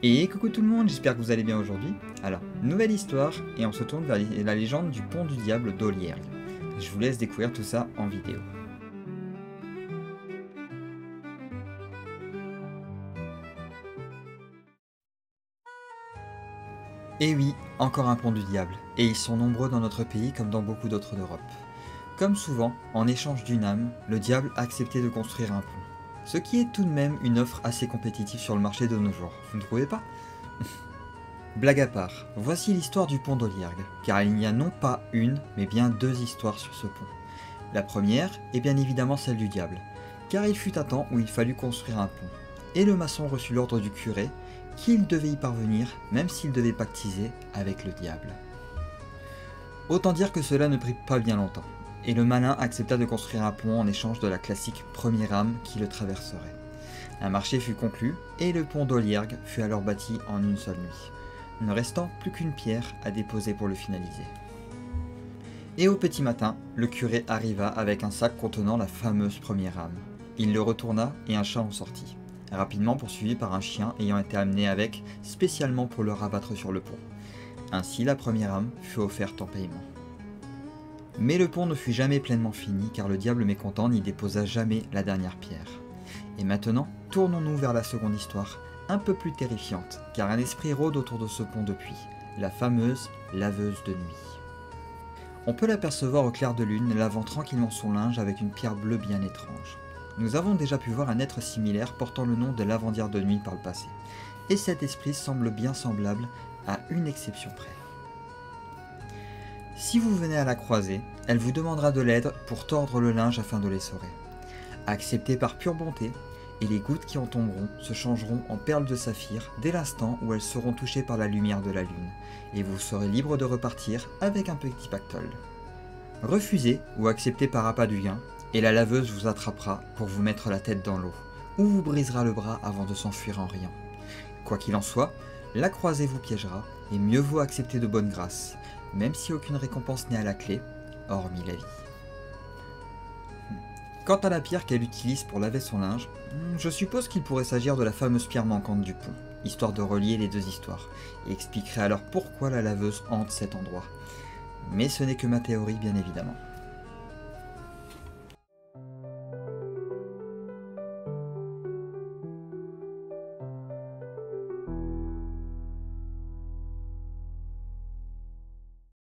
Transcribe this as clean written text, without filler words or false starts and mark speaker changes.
Speaker 1: Et coucou tout le monde, j'espère que vous allez bien aujourd'hui. Alors, nouvelle histoire, et on se tourne vers la légende du pont du diable d'Oliergue. Je vous laisse découvrir tout ça en vidéo. Et oui, encore un pont du diable, et ils sont nombreux dans notre pays comme dans beaucoup d'autres d'Europe. Comme souvent, en échange d'une âme, le diable a accepté de construire un pont. Ce qui est tout de même une offre assez compétitive sur le marché de nos jours, vous ne trouvez pas? Blague à part, voici l'histoire du pont d'Oliergue, car il n'y a non pas une, mais bien deux histoires sur ce pont. La première est bien évidemment celle du diable, car il fut un temps où il fallut construire un pont, et le maçon reçut l'ordre du curé qu'il devait y parvenir, même s'il devait pactiser avec le diable. Autant dire que cela ne prit pas bien longtemps, et le malin accepta de construire un pont en échange de la classique première âme qui le traverserait. Un marché fut conclu, et le pont d'Oliergue fut alors bâti en une seule nuit, ne restant plus qu'une pierre à déposer pour le finaliser. Et au petit matin, le curé arriva avec un sac contenant la fameuse première âme. Il le retourna et un chat en sortit, rapidement poursuivi par un chien ayant été amené avec spécialement pour le rabattre sur le pont. Ainsi la première âme fut offerte en paiement. Mais le pont ne fut jamais pleinement fini car le diable mécontent n'y déposa jamais la dernière pierre. Et maintenant, tournons-nous vers la seconde histoire, un peu plus terrifiante, car un esprit rôde autour de ce pont depuis, la fameuse laveuse de nuit. On peut l'apercevoir au clair de lune, lavant tranquillement son linge avec une pierre bleue bien étrange. Nous avons déjà pu voir un être similaire portant le nom de lavandière de nuit par le passé, et cet esprit semble bien semblable à une exception près. Si vous venez à la croiser, elle vous demandera de l'aide pour tordre le linge afin de l'essorer. Acceptez par pure bonté, et les gouttes qui en tomberont se changeront en perles de saphir dès l'instant où elles seront touchées par la lumière de la lune, et vous serez libre de repartir avec un petit pactole. Refusez ou acceptez par appât du gain, et la laveuse vous attrapera pour vous mettre la tête dans l'eau, ou vous brisera le bras avant de s'enfuir en riant. Quoi qu'il en soit, la croisée vous piégera, et mieux vaut accepter de bonne grâce, même si aucune récompense n'est à la clé, hormis la vie. Quant à la pierre qu'elle utilise pour laver son linge, je suppose qu'il pourrait s'agir de la fameuse pierre manquante du pont, histoire de relier les deux histoires, et expliquerait alors pourquoi la laveuse hante cet endroit. Mais ce n'est que ma théorie bien évidemment.